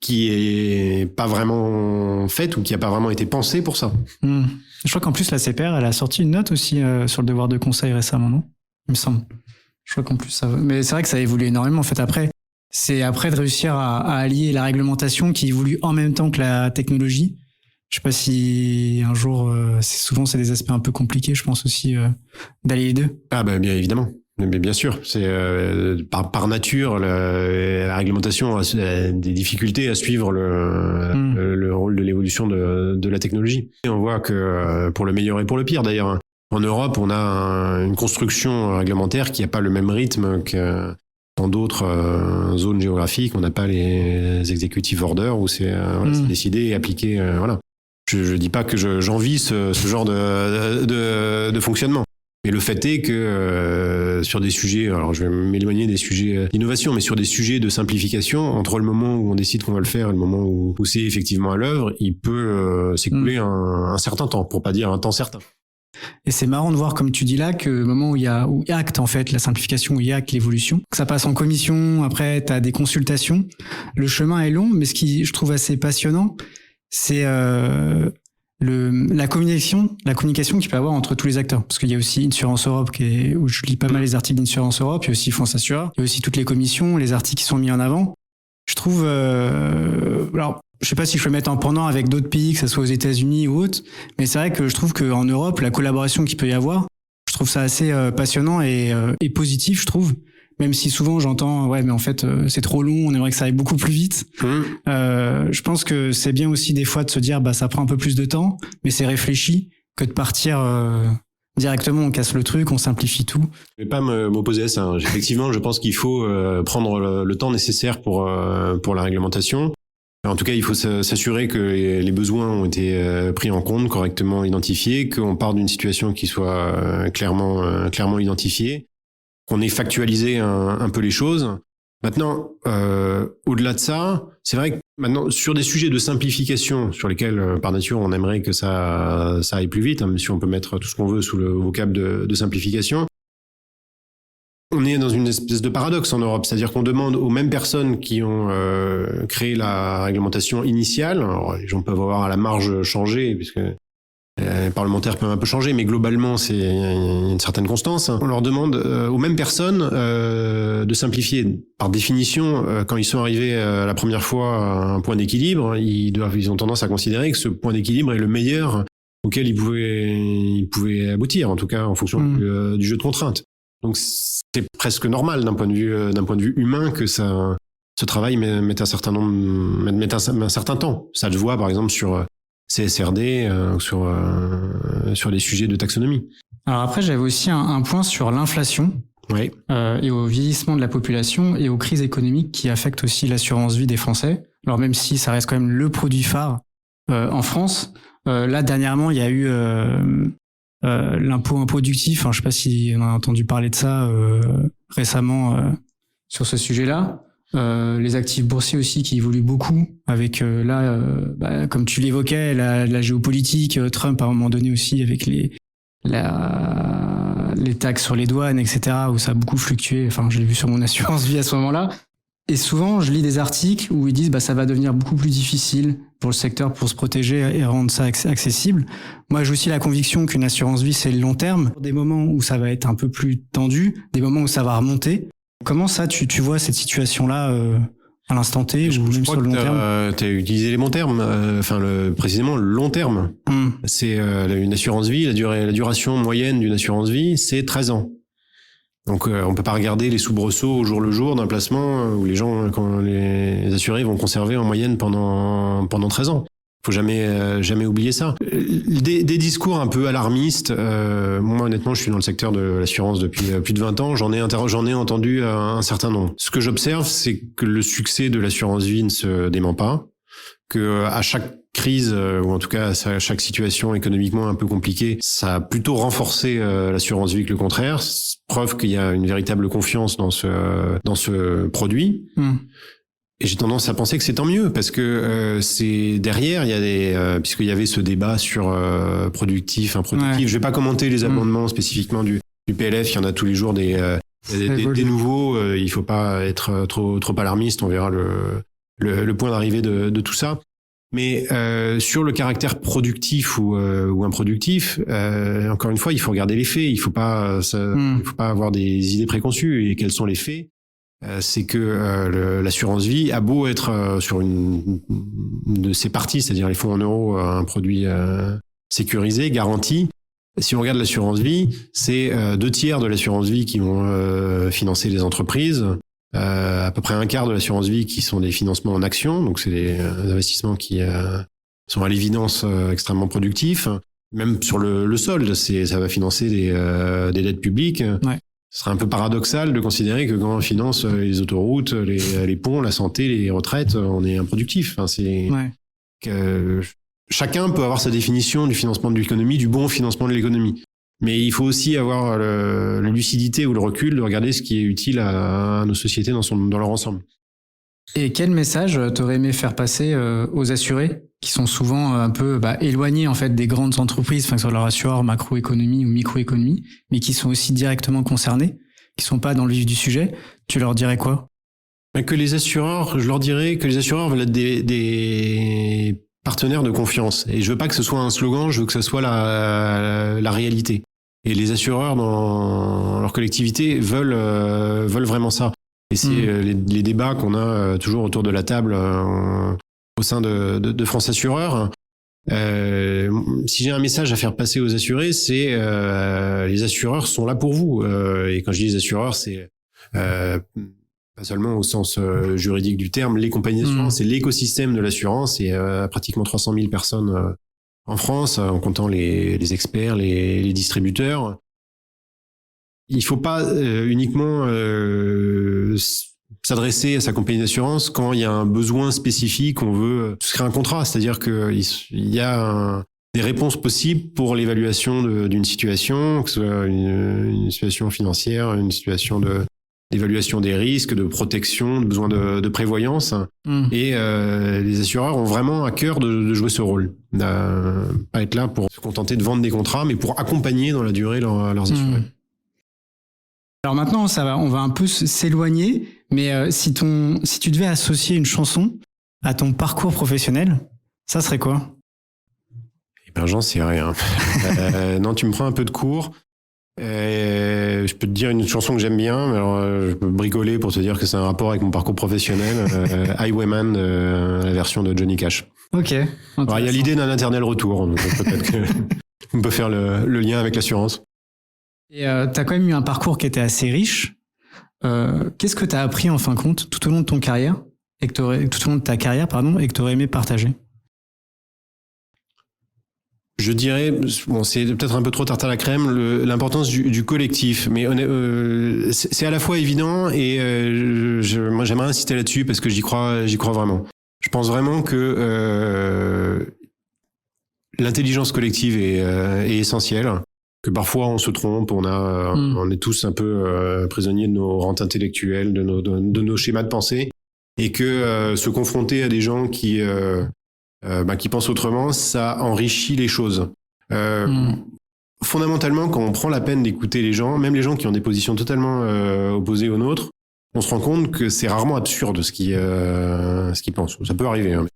qui est pas vraiment faite ou qui a pas vraiment été pensé pour ça. Je crois qu'en plus la CPR, elle a sorti une note aussi sur le devoir de conseil récemment, non ? Il me semble. Je crois qu'en plus ça va. Mais c'est vrai que ça a évolué énormément en fait après. C'est après de réussir à allier la réglementation qui évolue en même temps que la technologie. Je sais pas si un jour, c'est des aspects un peu compliqués, je pense aussi, d'allier les deux. Ah bah bien évidemment. Mais bien sûr, c'est par nature la réglementation a des difficultés à suivre le rôle de l'évolution de la technologie. Et on voit que pour le meilleur et pour le pire d'ailleurs. En Europe, on a une construction réglementaire qui n'a pas le même rythme que dans d'autres zones géographiques. On n'a pas les executive orders où c'est décidé et appliqué. Voilà. Je dis pas que j'envie ce genre de fonctionnement. Mais le fait est que sur des sujets, alors je vais m'éloigner des sujets d'innovation, mais sur des sujets de simplification, entre le moment où on décide qu'on va le faire et le moment où c'est effectivement à l'œuvre, il peut s'écouler un certain temps, pour pas dire un temps certain. Et c'est marrant de voir, comme tu dis là, que le moment où acte en fait la simplification, où il acte l'évolution, que ça passe en commission, après t'as des consultations, le chemin est long, mais ce qui je trouve assez passionnant, c'est la communication qu'il peut y avoir entre tous les acteurs. Parce qu'il y a aussi Insurance Europe, où je lis pas mal les articles d'Insurance Europe, il y a aussi France Assureur, il y a aussi toutes les commissions, les articles qui sont mis en avant. Je trouve, alors, je sais pas si je peux mettre en pendant avec d'autres pays, que ce soit aux États-Unis ou autres, mais c'est vrai que je trouve qu'en Europe, la collaboration qu'il peut y avoir, je trouve ça assez passionnant et positif, je trouve. Même si souvent j'entends, ouais, mais en fait, c'est trop long, on aimerait que ça aille beaucoup plus vite. Je pense que c'est bien aussi des fois de se dire, bah, ça prend un peu plus de temps, mais c'est réfléchi que de partir directement, on casse le truc, on simplifie tout. Je vais pas m'opposer à ça. Effectivement, je pense qu'il faut prendre le temps nécessaire pour la réglementation. En tout cas, il faut s'assurer que les besoins ont été pris en compte, correctement identifiés, qu'on part d'une situation qui soit clairement identifiée, qu'on ait factualisé un peu les choses. Maintenant, au-delà de ça, c'est vrai que maintenant, sur des sujets de simplification, sur lesquels, par nature, on aimerait que ça aille plus vite, hein, même si on peut mettre tout ce qu'on veut sous le vocable de simplification, on est dans une espèce de paradoxe en Europe, c'est-à-dire qu'on demande aux mêmes personnes qui ont créé la réglementation initiale, alors les gens peuvent avoir à la marge changé, puisque les parlementaires peuvent un peu changer, mais globalement, c'est une certaine constance. On leur demande aux mêmes personnes de simplifier. Par définition, quand ils sont arrivés la première fois à un point d'équilibre, ils ont tendance à considérer que ce point d'équilibre est le meilleur auquel ils pouvaient aboutir, en tout cas en fonction du jeu de contraintes. Donc c'est presque normal d'un point de vue humain que ce travail mette un certain temps. Ça se voit par exemple sur CSRD, sur les sujets de taxonomie. Alors après, j'avais aussi un point sur l'inflation. Oui. Et au vieillissement de la population et aux crises économiques qui affectent aussi l'assurance vie des Français. Alors même si ça reste quand même le produit phare en France, là dernièrement il y a eu l'impôt improductif. Enfin, je sais pas si on a entendu parler de ça récemment sur ce sujet-là. Les actifs boursiers aussi qui évoluent beaucoup avec comme tu l'évoquais, la géopolitique, Trump à un moment donné aussi avec les taxes sur les douanes, etc., où ça a beaucoup fluctué. Enfin, je l'ai vu sur mon assurance vie à ce moment-là. Et souvent, je lis des articles où ils disent ça va devenir beaucoup plus difficile pour le secteur pour se protéger et rendre ça accessible. Moi, j'ai aussi la conviction qu'une assurance vie, c'est le long terme. Des moments où ça va être un peu plus tendu, des moments où ça va remonter. Comment ça, tu vois cette situation-là à l'instant T ou même sur le long terme? Tu as utilisé les bons termes, précisément le long terme. C'est une assurance vie, la duration moyenne d'une assurance vie, c'est 13 ans. Donc on peut pas regarder les soubresauts au jour le jour d'un placement où les gens, quand les assurés vont conserver en moyenne pendant 13 ans. Faut jamais oublier ça. Des discours un peu alarmistes. Moi, honnêtement, je suis dans le secteur de l'assurance depuis plus de 20 ans. J'en ai entendu un certain nombre. Ce que j'observe, c'est que le succès de l'assurance vie ne se dément pas. Que à chaque crise, ou en tout cas à chaque situation économiquement un peu compliquée, ça a plutôt renforcé l'assurance vie que le contraire. Preuve qu'il y a une véritable confiance dans ce produit. Et j'ai tendance à penser que c'est tant mieux parce que c'est derrière il y a puisqu'il y avait ce débat sur productif, improductif. Je vais pas commenter les amendements spécifiquement du PLF. Il y en a tous les jours des nouveaux. Il faut pas être trop alarmiste. On verra le point d'arrivée de tout ça. Mais sur le caractère productif ou improductif, encore une fois, il faut regarder les faits. Il faut pas avoir des idées préconçues. Et quels sont les faits? C'est que l'assurance vie a beau être sur une de ses parties, c'est-à-dire les fonds en euros, un produit sécurisé, garanti. Si on regarde l'assurance vie, c'est 2/3 de l'assurance vie qui vont financer les entreprises, à peu près 1/4 de l'assurance vie qui sont des financements en actions, donc c'est des investissements qui sont à l'évidence extrêmement productifs. Même sur le solde, ça va financer des dettes publiques. Ouais. Ce serait un peu paradoxal de considérer que quand on finance les autoroutes, les ponts, la santé, les retraites, on est improductif. Enfin, chacun peut avoir sa définition du financement de l'économie, du bon financement de l'économie. Mais il faut aussi avoir la lucidité ou le recul de regarder ce qui est utile à nos sociétés dans leur ensemble. Et quel message t'aurais aimé faire passer aux assurés qui sont souvent un peu éloignés en fait des grandes entreprises, enfin sur leur assureur macroéconomie ou microéconomie, mais qui sont aussi directement concernés, qui sont pas dans le vif du sujet? Tu leur dirais quoi? Je leur dirais que les assureurs veulent être des partenaires de confiance. Et je veux pas que ce soit un slogan, je veux que ce soit la réalité. Et les assureurs dans leur collectivité veulent vraiment ça. Et c'est les débats qu'on a toujours autour de la table au sein de France Assureurs. Si j'ai un message à faire passer aux assurés, c'est les assureurs sont là pour vous. Et quand je dis les assureurs, c'est pas seulement au sens juridique du terme, les compagnies d'assurance, c'est l'écosystème de l'assurance et pratiquement 300 000 personnes en France, en comptant les experts, les distributeurs. Il faut pas uniquement s'adresser à sa compagnie d'assurance quand il y a un besoin spécifique, on veut souscrire un contrat. C'est-à-dire qu'il y a des réponses possibles pour l'évaluation d'une situation, que ce soit une situation financière, une situation d'évaluation des risques, de protection, de besoin de prévoyance. Et les assureurs ont vraiment à cœur de jouer ce rôle. Pas être là pour se contenter de vendre des contrats, mais pour accompagner dans la durée leurs assurés. Alors maintenant, on va un peu s'éloigner, mais si tu devais associer une chanson à ton parcours professionnel, ça serait quoi? Eh ben, j'en sais rien. Non, tu me prends un peu de court. Je peux te dire une chanson que j'aime bien, mais alors je peux bricoler pour te dire que c'est un rapport avec mon parcours professionnel. Highwayman, la version de Johnny Cash. Ok. Alors, il y a l'idée d'un éternel retour, donc peut-être qu'on peut faire le lien avec l'assurance. Et t'as quand même eu un parcours qui était assez riche. Qu'est-ce que t'as appris en fin de compte tout au long de ton carrière tout au long de ta carrière, et que t'aurais aimé partager? Je dirais, c'est peut-être un peu trop tarte à la crème, l'importance du collectif. Mais c'est à la fois évident et moi j'aimerais insister là-dessus parce que j'y crois vraiment. Je pense vraiment que l'intelligence collective est essentielle. Que parfois on se trompe, on est tous un peu prisonniers de nos rentes intellectuelles, de nos schémas de pensée, et que se confronter à des gens qui pensent autrement, ça enrichit les choses. Fondamentalement, quand on prend la peine d'écouter les gens, même les gens qui ont des positions totalement opposées aux nôtres, on se rend compte que c'est rarement absurde ce qu'ils pensent. Ça peut arriver, hein.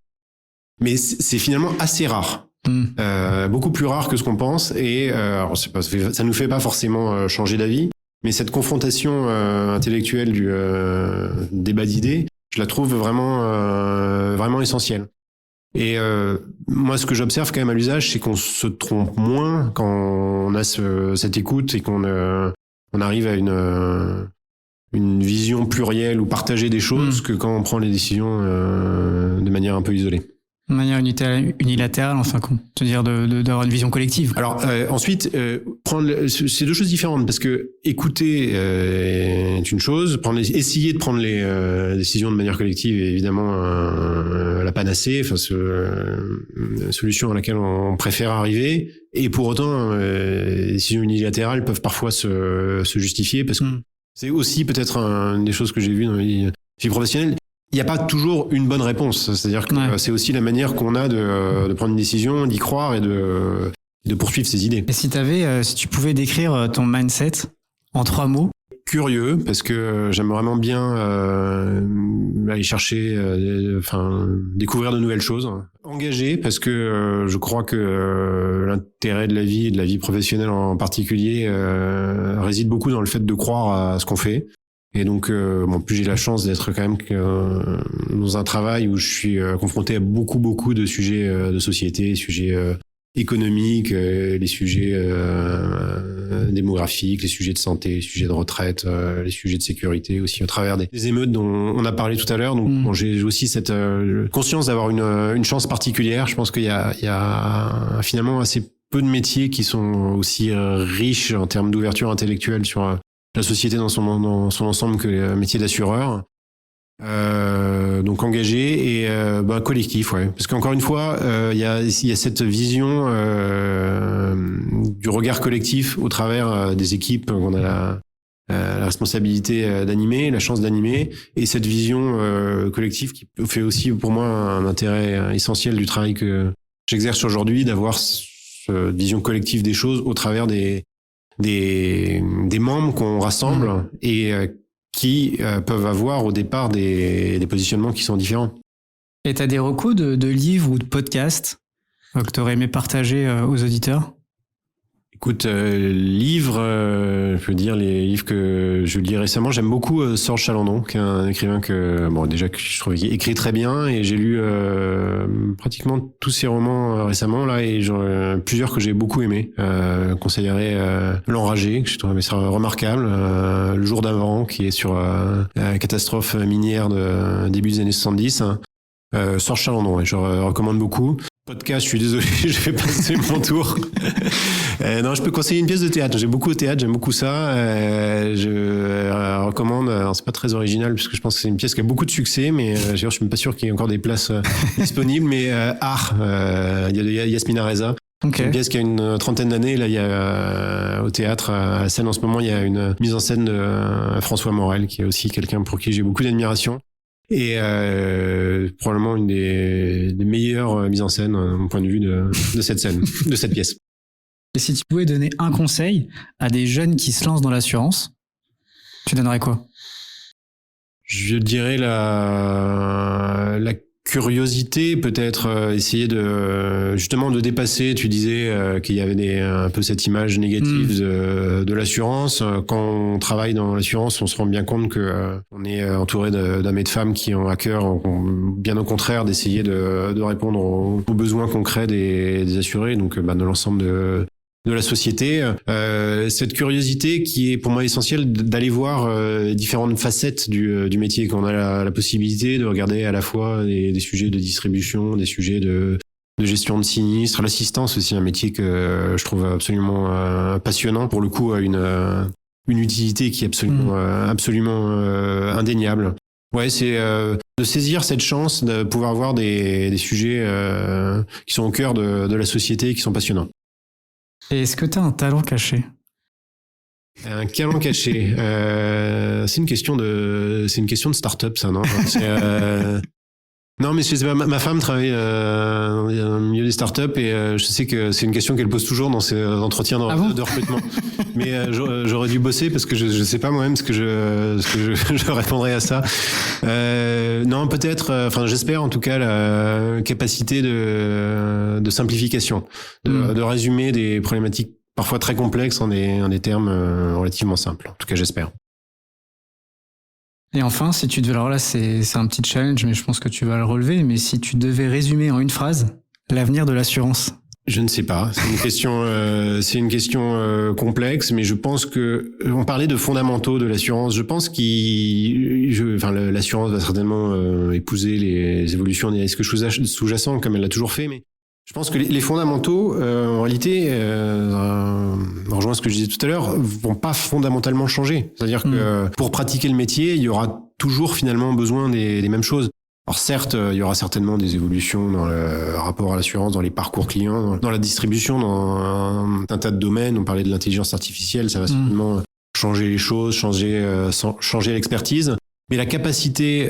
Mais c'est finalement assez rare. Beaucoup plus rare que ce qu'on pense et alors ça nous fait pas forcément changer d'avis, mais cette confrontation intellectuelle du débat d'idées, je la trouve vraiment essentielle. Et moi, ce que j'observe quand même à l'usage, c'est qu'on se trompe moins quand on a cette écoute et qu'on on arrive à une vision plurielle ou partagée des choses que quand on prend les décisions de manière un peu isolée. De manière unilatérale, enfin, c'est-à-dire d'avoir une vision collective. Alors ensuite, c'est deux choses différentes parce que écouter est une chose, essayer de prendre les décisions de manière collective est évidemment la panacée, enfin solution à laquelle on préfère arriver. Et pour autant, les décisions unilatérales peuvent parfois se justifier parce que c'est aussi peut-être une des choses que j'ai vues dans ma vie professionnelle. Il n'y a pas toujours une bonne réponse. C'est-à-dire que c'est aussi la manière qu'on a de prendre une décision, d'y croire et de poursuivre ses idées. Et si tu pouvais décrire ton mindset en 3 mots? Curieux, parce que j'aime vraiment bien aller chercher, découvrir de nouvelles choses. Engagé, parce que je crois que l'intérêt de la vie et de la vie professionnelle en particulier réside beaucoup dans le fait de croire à ce qu'on fait. Et donc, plus j'ai la chance d'être quand même dans un travail où je suis confronté à beaucoup de sujets de société, sujets économiques, les sujets démographiques, les sujets de santé, les sujets de retraite, les sujets de sécurité aussi, au travers des émeutes dont on a parlé tout à l'heure. Donc, j'ai aussi cette conscience d'avoir une chance particulière. Je pense qu'il y a finalement assez peu de métiers qui sont aussi riches en termes d'ouverture intellectuelle sur la société dans son ensemble que le métier d'assureur. Donc engagé et collectif, ouais. Parce qu'encore une fois, il y a cette vision du regard collectif au travers des équipes qu'on a la responsabilité d'animer, la chance d'animer, et cette vision collective qui fait aussi pour moi un intérêt essentiel du travail que j'exerce aujourd'hui, d'avoir cette vision collective des choses au travers des membres qu'on rassemble et qui peuvent avoir au départ des positionnements qui sont différents. Et tu as des recos de livres ou de podcasts que tu aurais aimé partager aux auditeurs? Écoute, livres, je peux dire les livres que je lis récemment. J'aime beaucoup Serge Chalandon, qui est un écrivain que je trouve qu'il écrit très bien, et j'ai lu pratiquement tous ses romans récemment là, et plusieurs que j'ai beaucoup aimés. Conseillerais L'Enragé, que je trouvais ça remarquable, Le Jour d'avant, qui est sur la catastrophe minière de début des années 70. Serge Chalandon, ouais, je recommande beaucoup. Podcast, je suis désolé, je vais passer mon tour. Non, je peux conseiller une pièce de théâtre. J'aime beaucoup le théâtre, j'aime beaucoup ça. Je recommande. Alors, c'est pas très original puisque je pense que c'est une pièce qui a beaucoup de succès, mais je suis même pas sûr qu'il y ait encore des places disponibles. Mais Art, il y a Yasmina Reza. Okay. C'est une pièce qui a une trentaine d'années. Là, il y a au théâtre, à la scène en ce moment, il y a une mise en scène de François Morel, qui est aussi quelqu'un pour qui j'ai beaucoup d'admiration. Et probablement une des meilleures mises en scène, à mon point de vue, de cette scène, de cette pièce. Et si tu pouvais donner un conseil à des jeunes qui se lancent dans l'assurance, tu donnerais quoi? Je dirais la curiosité, peut-être essayer justement de dépasser. Tu disais qu'il y avait un peu cette image négative de l'assurance. Quand on travaille dans l'assurance, on se rend bien compte que on est entouré d'hommes et de femmes qui ont à cœur, bien au contraire, d'essayer de répondre aux besoins concrets des assurés, donc de l'ensemble de la société. Cette curiosité qui est pour moi essentielle, d'aller voir différentes facettes du métier, qu'on a la possibilité de regarder à la fois des sujets de distribution, des sujets de gestion de sinistres, l'assistance aussi, un métier que je trouve absolument passionnant, pour le coup a une utilité qui est absolument indéniable. Ouais, c'est de saisir cette chance de pouvoir voir des sujets qui sont au cœur de la société et qui sont passionnants. Et est-ce que tu as un talent caché? Un talent caché, c'est une question de start-up, ça, non? Non, mais ma femme travaille dans le milieu des startups, et je sais que c'est une question qu'elle pose toujours dans ses entretiens de recrutement. Mais j'aurais dû bosser parce que je sais pas moi-même ce que je répondrais à ça. Non, peut-être. J'espère en tout cas la capacité de simplification, de résumer des problématiques parfois très complexes en des termes relativement simples. En tout cas, j'espère. Et enfin, si tu devais, alors là c'est un petit challenge, mais je pense que tu vas le relever, mais si tu devais résumer en une phrase l'avenir de l'assurance, Je ne sais pas. C'est une question complexe, mais je pense que on parlait de fondamentaux de l'assurance. Je pense l'assurance va certainement épouser les évolutions des risques sous-jacents comme elle l'a toujours fait, mais je pense que les fondamentaux, en réalité, on rejoint ce que je disais tout à l'heure, vont pas fondamentalement changer. C'est-à-dire que pour pratiquer le métier, il y aura toujours finalement besoin des mêmes choses. Alors certes, il y aura certainement des évolutions dans le rapport à l'assurance, dans les parcours clients, dans la distribution, dans un tas de domaines. On parlait de l'intelligence artificielle, ça va certainement changer les choses, changer l'expertise. Mais la capacité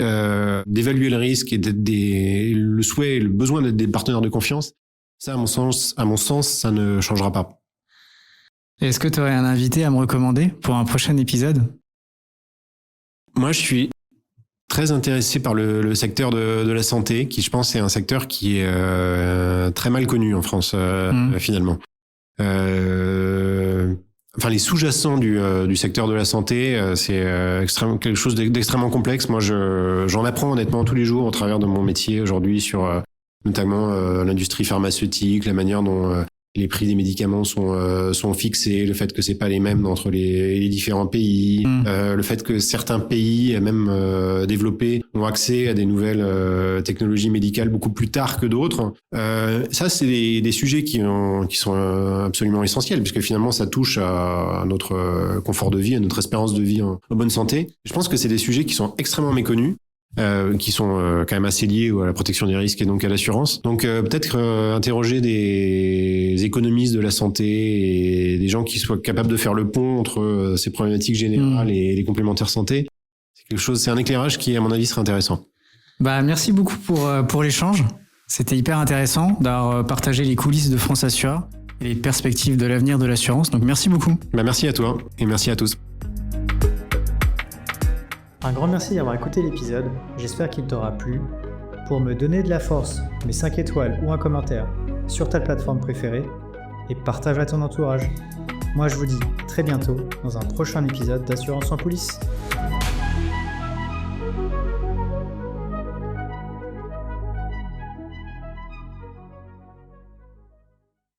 d'évaluer le risque et le souhait et le besoin d'être des partenaires de confiance, ça, à mon sens, ça ne changera pas. Est-ce que tu aurais un invité à me recommander pour un prochain épisode ? Moi, je suis très intéressé par le secteur de la santé, qui je pense est un secteur qui est très mal connu en France finalement. Les sous-jacents du secteur de la santé, c'est quelque chose d'extrêmement complexe. Moi, j'en apprends honnêtement tous les jours au travers de mon métier aujourd'hui sur notamment l'industrie pharmaceutique, la manière dont les prix des médicaments sont fixés, le fait que c'est pas les mêmes entre les différents pays, le fait que certains pays, même développés, ont accès à des nouvelles technologies médicales beaucoup plus tard que d'autres. Ça, c'est des sujets qui sont absolument essentiels, puisque finalement, ça touche à notre confort de vie, à notre espérance de vie en bonne santé. Je pense que c'est des sujets qui sont extrêmement méconnus. Qui sont quand même assez liés à la protection des risques et donc à l'assurance. Donc peut-être interroger des économistes de la santé et des gens qui soient capables de faire le pont entre ces problématiques générales et les complémentaires santé, c'est un éclairage qui, à mon avis, serait intéressant. Merci beaucoup pour l'échange. C'était hyper intéressant d'avoir partagé les coulisses de France Assure et les perspectives de l'avenir de l'assurance. Donc merci beaucoup. Merci à toi et merci à tous. Un grand merci d'avoir écouté l'épisode, j'espère qu'il t'aura plu. Pour me donner de la force, mets 5 étoiles ou un commentaire sur ta plateforme préférée et partage à ton entourage. Moi je vous dis très bientôt dans un prochain épisode d'Assurance sans coulisses.